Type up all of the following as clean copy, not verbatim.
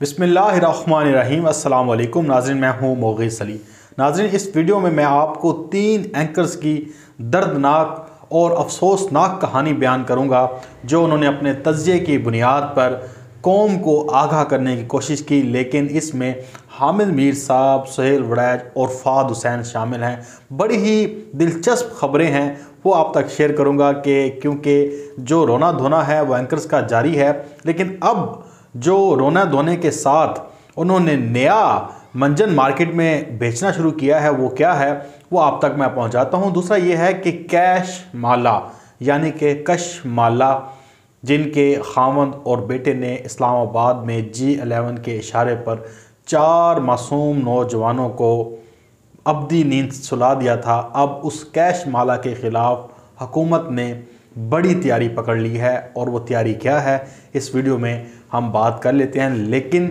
बिस्मिल्लाहिर्रहमानिर्रहीम। अस्सलाम वालेकुम नाज़रीन, मैं हूँ मोग़ीस अली। नाज़रीन, इस वीडियो में मैं आपको 3 एंकर्स की दर्दनाक और अफसोसनाक कहानी बयान करूँगा जो उन्होंने अपने तज़्किये की बुनियाद पर कौम को आगाह करने की कोशिश की, लेकिन इसमें हामिद मीर साहब, सुहेल वड़ैच और फ़ाद हुसैन शामिल हैं। बड़ी ही दिलचस्प ख़बरें हैं, वो आप तक शेयर करूँगा कि क्योंकि जो रोना धोना है वो एंकर्स का जारी है, लेकिन अब जो रोना धोने के साथ उन्होंने नया मंजन मार्केट में बेचना शुरू किया है, वो क्या है वो आप तक मैं पहुंचाता हूं। दूसरा ये है कि कैश माला यानी कि कश माला, जिनके खावंद और बेटे ने इस्लामाबाद में G11 के इशारे पर 4 मासूम नौजवानों को अब्दी नींद सुला दिया था, अब उस कैश माला के ख़िलाफ़ हुकूमत ने बड़ी तैयारी पकड़ ली है। और वो तैयारी क्या है इस वीडियो में हम बात कर लेते हैं, लेकिन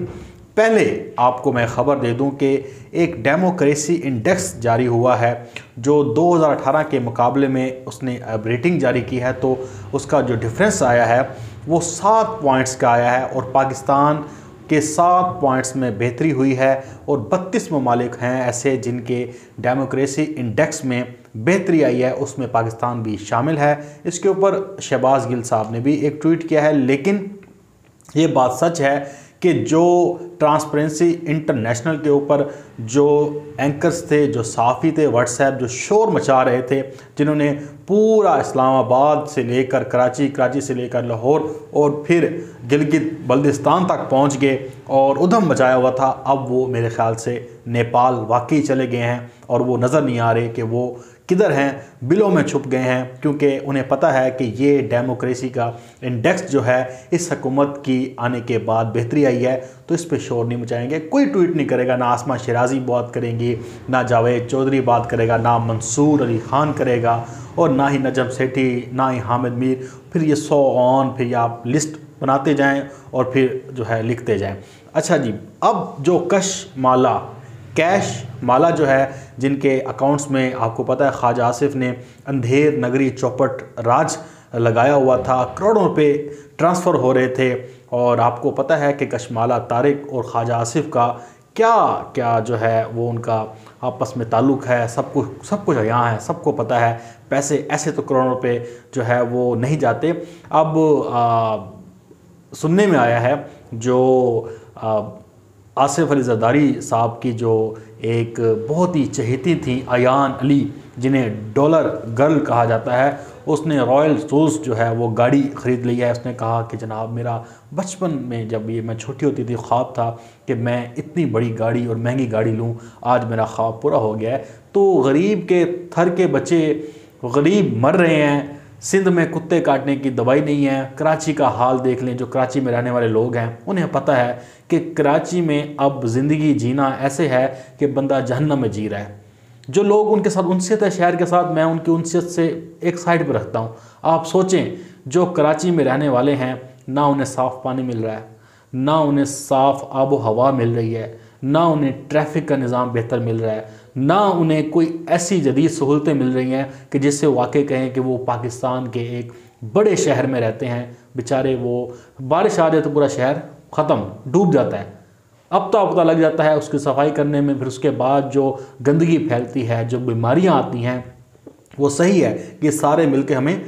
पहले आपको मैं ख़बर दे दूं कि एक डेमोक्रेसी इंडेक्स जारी हुआ है जो 2018 के मुकाबले में उसने अब रेटिंग जारी की है, तो उसका जो डिफरेंस आया है वो 7 पॉइंट्स का आया है और पाकिस्तान के 7 पॉइंट्स में बेहतरी हुई है। और 32 ममालिक हैं ऐसे जिनके डेमोक्रेसी इंडेक्स में बेहतरी आई है, उसमें पाकिस्तान भी शामिल है। इसके ऊपर शहबाज गिल साहब ने भी एक ट्वीट किया है, लेकिन ये बात सच है कि जो ट्रांसपेरेंसी इंटरनेशनल के ऊपर जो एंकर्स थे, जो साफ़ी थे व्हाट्सएप, जो शोर मचा रहे थे, जिन्होंने पूरा इस्लामाबाद से लेकर कराची से लेकर लाहौर और फिर गिलगित बल्दिस्तान तक पहुंच गए और उधम मचाया हुआ था, अब वो मेरे ख़्याल से नेपाल वाकई चले गए हैं और वो नज़र नहीं आ रहे कि वो किधर हैं, बिलों में छुप गए हैं, क्योंकि उन्हें पता है कि ये डेमोक्रेसी का इंडेक्स जो है इस हुकूमत की आने के बाद बेहतरी आई है, तो इस पे शोर नहीं मचाएंगे। कोई ट्वीट नहीं करेगा, ना आसमा शिराजी बात करेंगी, ना जावेद चौधरी बात करेगा, ना मंसूर अली ख़ान करेगा और ना ही नजम सेठी, ना ही हामिद मीर। फिर ये 100 ऑन, फिर आप लिस्ट बनाते जाएँ और फिर जो है लिखते जाएँ। अच्छा जी, अब जो कश माला कैश माला जो है, जिनके अकाउंट्स में आपको पता है ख्वाजा आसिफ ने अंधेर नगरी चौपट राज लगाया हुआ था, करोड़ों रुपए ट्रांसफ़र हो रहे थे। और आपको पता है कि कशमाला तारिक और ख्वाजा आसिफ का क्या क्या जो है वो उनका आपस में ताल्लुक़ है, सब कुछ यहाँ है, सबको पता है। पैसे ऐसे तो करोड़ों रुपए जो है वो नहीं जाते। अब सुनने में आया है जो आसिफ अली ज़रदारी साहब की जो एक बहुत ही चहेती थी अयान अली, जिन्हें डॉलर गर्ल कहा जाता है, उसने रॉयल रोल्स जो है वो गाड़ी ख़रीद ली है। उसने कहा कि जनाब, मेरा बचपन में जब ये मैं छोटी होती थी ख्वाब था कि मैं इतनी बड़ी गाड़ी और महंगी गाड़ी लूँ, आज मेरा ख्वाब पूरा हो गया है। तो गरीब के थर के बच्चे गरीब मर रहे हैं, सिंध में कुत्ते काटने की दवाई नहीं है। कराची का हाल देख लें, जो कराची में रहने वाले लोग हैं उन्हें पता है कि कराची में अब ज़िंदगी जीना ऐसे है कि बंदा जहन्नम में जी रहा है। जो लोग उनके साथ उनसियत है शहर के साथ, मैं उनकी उनसियत से एक साइड पर रखता हूँ। आप सोचें, जो कराची में रहने वाले हैं, ना उन्हें साफ़ पानी मिल रहा है, ना उन्हें साफ़ आबो हवा मिल रही है, ना उन्हें ट्रैफिक का निज़ाम बेहतर मिल रहा है, ना उन्हें कोई ऐसी जदीद सहूलतें मिल रही हैं कि जिससे वाकई कहें कि वो पाकिस्तान के एक बड़े शहर में रहते हैं। बेचारे वो बारिश आ जाए तो पूरा शहर ख़त्म, डूब जाता है। अब तो पता लग जाता है उसकी सफाई करने में, फिर उसके बाद जो गंदगी फैलती है, जो बीमारियां आती हैं, वो सही है कि सारे मिलकर हमें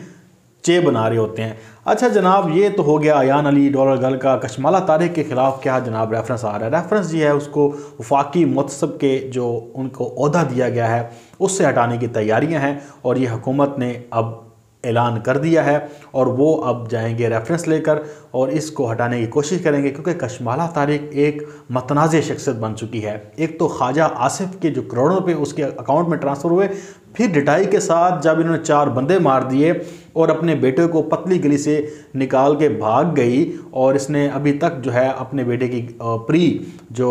चे बना रहे होते हैं। अच्छा जनाब, ये तो हो गया अयान अली डॉलर गर्ल का। कशमाला तारिक के ख़िलाफ़ क्या जनाब रेफरेंस आ रहा है? रेफरेंस ये है, उसको वफाकी मुतसब के जो उनको ओहदा दिया गया है उससे हटाने की तैयारियां हैं और ये हुकूमत ने अब ऐलान कर दिया है और वो अब जाएंगे रेफरेंस लेकर और इसको हटाने की कोशिश करेंगे, क्योंकि कशमाला तारिक एक मतनाज़ शख्सियत बन चुकी है। एक तो ख्वाजा आसिफ के जो करोड़ों रुपए उसके अकाउंट में ट्रांसफ़र हुए, फिर डिटाई के साथ जब इन्होंने 4 बंदे मार दिए और अपने बेटे को पतली गली से निकाल के भाग गई, और इसने अभी तक जो है अपने बेटे की प्री जो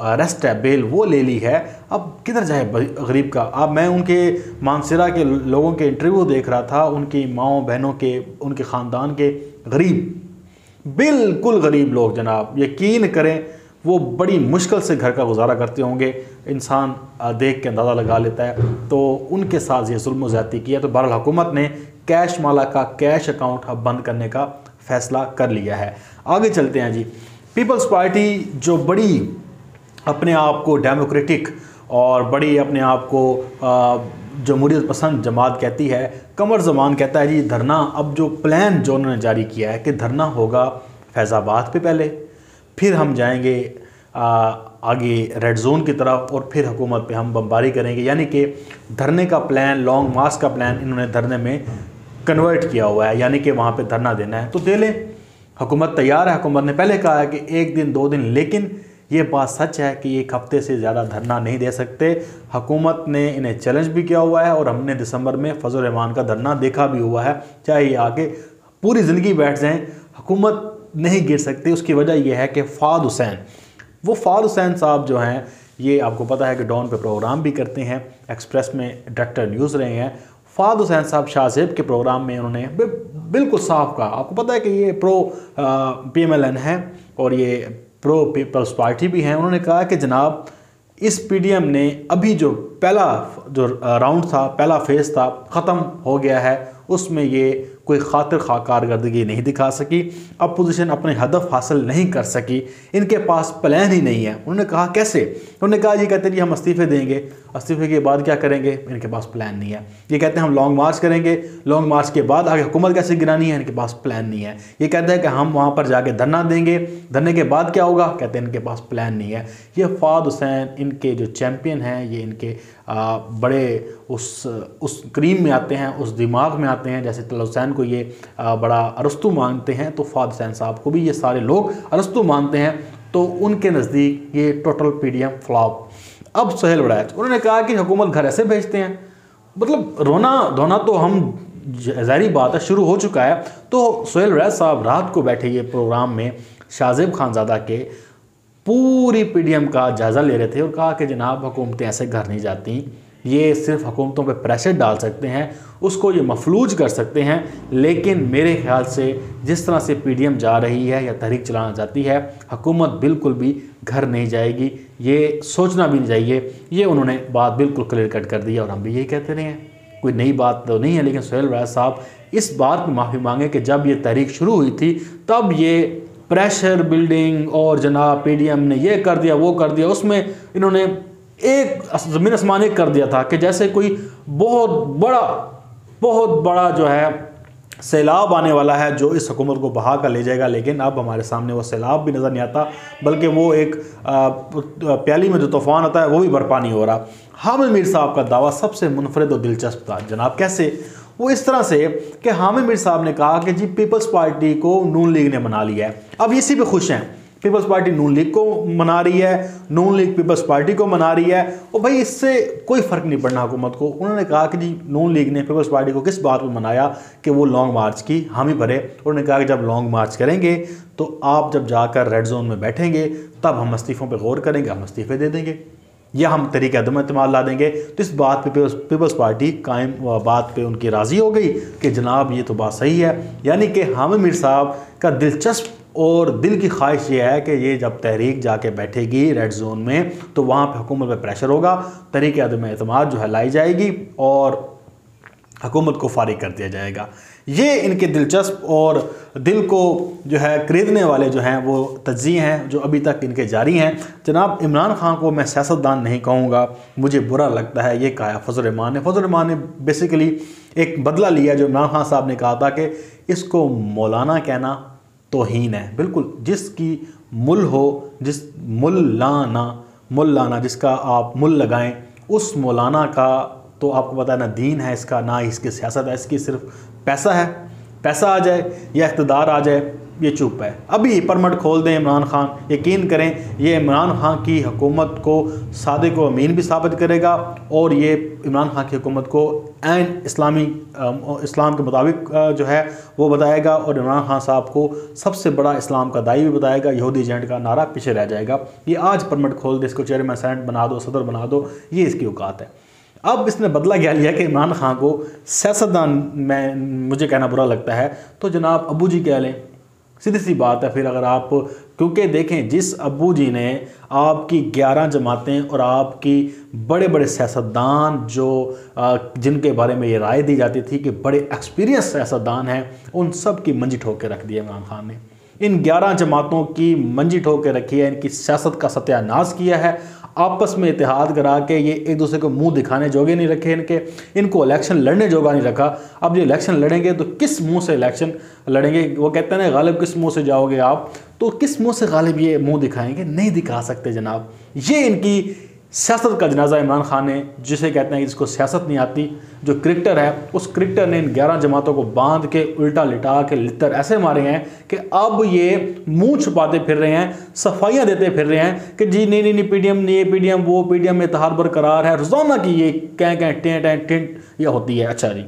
अरेस्ट है, बेल, वो ले ली है। अब किधर जाए गरीब का? अब मैं उनके मानसरा के लोगों के इंटरव्यू देख रहा था, उनकी माओ बहनों के, उनके ख़ानदान के गरीब, बिल्कुल गरीब लोग जनाब, यकीन करें वो बड़ी मुश्किल से घर का गुजारा करते होंगे। इंसान देख के अंदाज़ा लगा लेता है। तो उनके साथ ये जुल्म ज़्यादती किया। तो बहरहाल हुकूमत ने कैश माला का कैश अकाउंट अब बंद करने का फ़ैसला कर लिया है। आगे चलते हैं जी। पीपल्स पार्टी जो बड़ी अपने आप को डेमोक्रेटिक और बड़ी अपने आप को जमहूरियत पसंद जमात कहती है, कमर ज़मान कहता है जी धरना, अब जो प्लान जो उन्होंने जारी किया है कि धरना होगा फैज़ाबाद पे पहले, फिर हम जाएंगे आगे रेड जोन की तरफ और फिर हुकूमत पे हम बमबारी करेंगे। यानी कि धरने का प्लान, लॉन्ग मार्च का प्लान इन्होंने धरने में कन्वर्ट किया हुआ है, यानी कि वहाँ पे धरना देना है तो दे लें। हुकूमत तैयार है, हुकूमत ने पहले कहा है कि 1 दिन 2 दिन, लेकिन ये बात सच है कि 1 हफ्ते से ज़्यादा धरना नहीं दे सकते। हुकूमत ने इन्हें चैलेंज भी किया हुआ है और हमने दिसंबर में फजल रहमान का धरना देखा भी हुआ है। चाहे ये आगे पूरी ज़िंदगी बैठ जाएं, हुकूमत नहीं गिर सकती। उसकी वजह यह है कि फ़ाद हुसैन, वो फ़ाद हुसैन साहब जो हैं, ये आपको पता है कि डॉन पे प्रोग्राम भी करते हैं, एक्सप्रेस में डायरेक्टर न्यूज़ रहे हैं। फ़ाद हुसैन साहब शाहज़ेब के प्रोग्राम में उन्होंने बिल्कुल साफ कहा, आपको पता है कि ये प्रो PMLN है और ये प्रो पीपल्स पार्टी भी हैं। उन्होंने कहा कि जनाब इस PDM ने अभी जो पहला जो राउंड था, पहला फेज़ था, ख़त्म हो गया है, उसमें ये कोई खातिर खा कारकर्दगी नहीं दिखा सकी, अपोजिशन अपने हदफ हासिल नहीं कर सकी, इनके पास प्लान ही नहीं है। उन्होंने कहा कैसे? उन्होंने कहा ये कहते हैं जी हम इस्तीफ़े देंगे, इस्तीफ़े के बाद क्या करेंगे, इनके पास प्लान नहीं है। ये कहते हैं हम लॉन्ग मार्च करेंगे, लॉन्ग मार्च के बाद आगे हुकूमत कैसे गिरानी है, इनके पास प्लान नहीं है। ये कहते हैं कि हम वहाँ पर जाके धरना देंगे, धरने के बाद क्या होगा, कहते हैं इनके पास प्लान नहीं है। ये फ़ाद हुसैन इनके जो चैम्पियन हैं, ये इनके बड़े उस क्रीम में आते हैं, उस दिमाग में आते हैं। जैसे तलत हुसैन को ये बड़ा अरस्तू मानते हैं, तो फ़ाद हुसैन साहब को भी ये सारे लोग अरस्तू मानते हैं। तो उनके नज़दीक ये टोटल PDM फ्लॉप। अब सोहेल वड़ैच उन्होंने कहा कि हुकूमत घर ऐसे भेजते हैं, मतलब रोना धोना तो हम ज़ाहिर बात है शुरू हो चुका है। तो सोहेल वड़ैच साहब रात को बैठे ये प्रोग्राम में शाहज़ेब खानज़ादा के पूरी PDM का जायज़ा ले रहे थे और कहा कि जनाब हुकूमतें ऐसे घर नहीं जाती, ये सिर्फ हुकूमतों पे प्रेशर डाल सकते हैं, उसको ये मफलूज कर सकते हैं। लेकिन मेरे ख्याल से जिस तरह से PDM जा रही है या तहरीक चलाना चाहती है, हुकूमत बिल्कुल भी घर नहीं जाएगी, ये सोचना भी नहीं चाहिए। ये उन्होंने बात बिल्कुल क्लियर कट कर दी और हम भी यही कहते रहे हैं, कोई नई बात तो नहीं है। लेकिन सोहेल वड़ैच साहब इस बात पर माफ़ी मांगे कि जब ये तहरीक शुरू हुई थी तब ये प्रेशर बिल्डिंग और जनाब PDM ने ये कर दिया वो कर दिया, उसमें इन्होंने एक ज़मीन आसमान एक कर दिया था कि जैसे कोई बहुत बड़ा जो है सैलाब आने वाला है जो इस हुकूमत को बहा कर ले जाएगा। लेकिन अब हमारे सामने वो सैलाब भी नज़र नहीं आता, बल्कि वो एक प्याली में जो तूफ़ान आता है वो भी बर्पा नहीं हो रहा। हामिद मीर साहब का दावा सबसे मुनफरद और दिलचस्प था जनाब। कैसे? वो इस तरह से कि हामिद मीर साहब ने कहा कि जी पीपल्स पार्टी को नून लीग ने मना लिया है, अब इसी पे खुश हैं। पीपल्स पार्टी नून लीग को मना रही है, नून लीग पीपल्स पार्टी को मना रही है, और भाई इससे कोई फ़र्क नहीं पड़ना हुकूमत को। उन्होंने कहा कि जी नून लीग ने पीपल्स पार्टी को किस बात पर मनाया कि वो लॉन्ग मार्च की हामी भरे। उन्होंने कहा कि जब लॉन्ग मार्च करेंगे तो आप जब जाकर रेड जोन में बैठेंगे तब हम इस्तीफ़ों पर गौर करेंगे, हम इस्तीफ़े दे देंगे या हम तरीक़े अदम एतमाद ला देंगे। तो इस बात पे पीपल्स पार्टी कायम बात पे उनकी राज़ी हो गई कि जनाब ये तो बात सही है। यानी कि हामिद मीर साहब का दिलचस्प और दिल की ख्वाहिश ये है कि ये जब तहरीक जाके बैठेगी रेड जोन में तो वहाँ पे हुकूमत पे प्रेशर होगा, तरीक़े अदम एतमाद जो है लाई जाएगी और हुकूमत को फारिग कर दिया जाएगा। ये इनके दिलचस्प और दिल को जो है खरीदने वाले जो हैं वो तज्ज़िये हैं जो अभी तक इनके जारी हैं। जनाब इमरान खान को मैं सियासतदान नहीं कहूँगा, मुझे बुरा लगता है ये कहा फजल रहमान ने। फजल रहमान ने बेसिकली एक बदला लिया जो इमरान खान साहब ने कहा था कि इसको मौलाना कहना तौहीन है। बिल्कुल, जिसकी मुल हो, जिस मुल्लाना जिसका आप मुल लगाएं, उस मौलाना का तो आपको पता है ना दीन है इसका, ना इसकी सियासत है, इसकी सिर्फ पैसा है। पैसा आ जाए या इक़्तिदार आ जाए ये चुप है। अभी परमट खोल दें इमरान खान, यकीन करें ये इमरान खान की हुकूमत को सादिक व अमीन भी साबित करेगा और ये इमरान खान की हुकूमत को ऐन इस्लाम के मुताबिक जो है वो बताएगा और इमरान खान साहब को सबसे बड़ा इस्लाम का दाई भी बताएगा। यहूदी एजेंट का नारा पीछे रह जाएगा। ये आज परमट खोल दे, इसको चेयरमैन सेनेट बना दो, सदर बना दो, ये इसकी औकात है। अब इसने बदला क्या लिया कि इमरान खान को सियासतदान मुझे कहना बुरा लगता है तो जनाब अबू जी कह लें, सीधी सी बात है। फिर अगर आप, क्योंकि देखें जिस अबू जी ने आपकी 11 जमातें और आपकी बड़े बड़े सियासतदान जो जिनके बारे में ये राय दी जाती थी कि बड़े एक्सपीरियंस सियासतदान हैं, उन सब की मंजी ठोक के रख दी इमरान खान ने। इन 11 जमातों की मंजी ठोक के रखी है, इनकी सियासत का सत्यानाश किया है, आपस में इतिहाद करा के ये एक दूसरे को मुंह दिखाने जोगे नहीं रखे, इनको इलेक्शन लड़ने जोगा नहीं रखा। अब ये इलेक्शन लड़ेंगे तो किस मुंह से इलेक्शन लड़ेंगे? वो कहते हैं ना, गालिब किस मुंह से जाओगे आप, तो किस मुंह से गालिब ये मुंह दिखाएंगे? नहीं दिखा सकते जनाब। ये इनकी सियासत का जनाजा इमरान खान ने, जिसे कहते हैं जिसको सियासत नहीं आती, जो क्रिकेटर है, उस क्रिकेटर ने इन 11 जमातों को बांध के उल्टा लिटा के लितर ऐसे मारे हैं कि अब ये मुंह छुपाते फिर रहे हैं, सफाइयाँ देते फिर रहे हैं कि जी नहीं नहीं नहीं पीडीएम नहीं है, पीडीएम वो, पीडीएम में इत्तेहाद बरकरार है, रोजाना की ये कह टेंट ये होती है। अच्छा जी,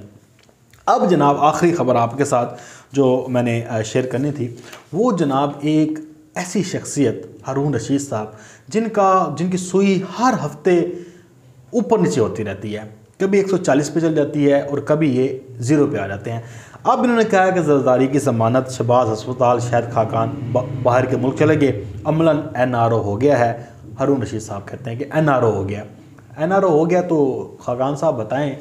अब जनाब आखिरी खबर आपके साथ जो मैंने शेयर करनी थी, वो जनाब एक ऐसी शख्सियत हारून रशीद साहब, जिनकी सुई हर हफ्ते ऊपर नीचे होती रहती है, कभी 140 पे चल जाती है और कभी ये 0 पे आ जाते हैं। अब इन्होंने कहा है कि ज़रदारी की ज़मानत, शहबाज अस्पताल, शाहिद खाकान बाहर के मुल्क चले गए, अमलन NRO हो गया है। हारून रशीद साहब कहते हैं कि NRO हो गया। NRO हो गया तो खाकान साहब बताएं,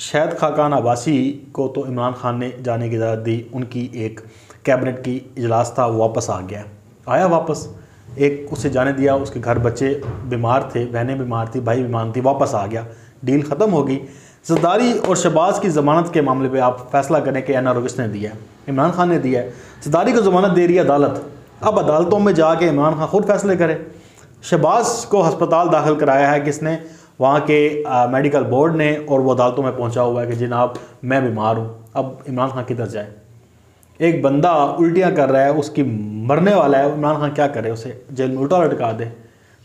शाहिद खाकान अब्बासी को तो इमरान खान ने जाने की इजाज़त दी, उनकी एक कैबिनेट की इजलास था, वो वापस आ गया, आया वापस, एक उसे जाने दिया, उसके घर बच्चे बीमार थे, बहनें बीमार थी, भाई बीमार थी, वापस आ गया, डील ख़त्म हो गई। ज़रदारी और शहबाज की ज़मानत के मामले पे आप फैसला करें कि NRO किसने दिया है? इमरान खान ने दिया है। ज़रदारी को ज़मानत दे रही है अदालत, अब अदालतों में जाके इमरान खान खुद फैसले करे। शहबाज को हस्पताल दाखिल कराया है किसने? वहाँ के मेडिकल बोर्ड ने, और वो अदालतों में पहुँचा हुआ है कि जनाब मैं बीमार हूँ। अब इमरान खान किधर जाए? एक बंदा उल्टियाँ कर रहा है, उसकी मरने वाला है, इमरान खान क्या करे? उसे जेल में उल्टा लटका दे।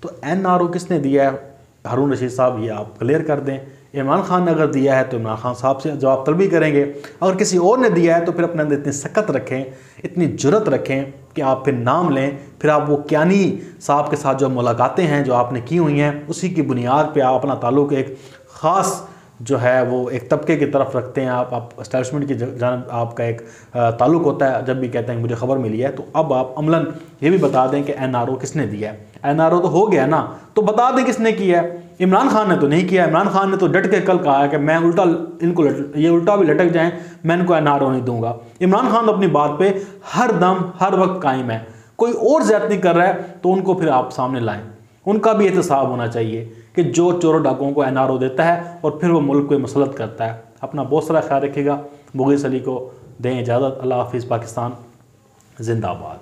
तो NRO किसने दिया है? हारून रशीद साहब ये आप क्लियर कर दें। इमरान खान ने अगर दिया है तो इमरान खान साहब से जवाब तलबी करेंगे, अगर किसी और ने दिया है तो फिर अपने अंदर इतनी सकत रखें, इतनी जुर्रत रखें कि आप फिर नाम लें, फिर आप वो कियानी साहब के साथ जो मुलाकातें हैं जो आपने की हुई हैं, उसी की बुनियाद पर आप अपना ताल्लुक़ एक ख़ास जो है वो एक तबके की तरफ रखते हैं, आप एस्टैब्लिशमेंट की जानब आपका एक ताल्लुक़ होता है। जब भी कहते हैं मुझे खबर मिली है, तो अब आप अमलन ये भी बता दें कि NRO किसने दिया है। NRO तो हो गया ना, तो बता दें किसने किया है। इमरान खान ने तो नहीं किया। इमरान खान ने तो डट के कल कहा है कि मैं उल्टा इनको ये उल्टा भी लटक जाएं, मैं इनको NRO नहीं दूंगा। इमरान खान अपनी बात पर हर दम हर वक्त कायम है। कोई और ज़्यादती कर रहा है तो उनको फिर आप सामने लाएँ, उनका भी एहतसाब होना चाहिए कि जो चोरों डाकुओं को NRO देता है और फिर वो मुल्क को मसलत करता है। अपना बहुत सारा ख्याल रखिएगा। मुग़ीस अली को दें इजाज़त। अल्लाह हाफ़िज़। पाकिस्तान जिंदाबाद।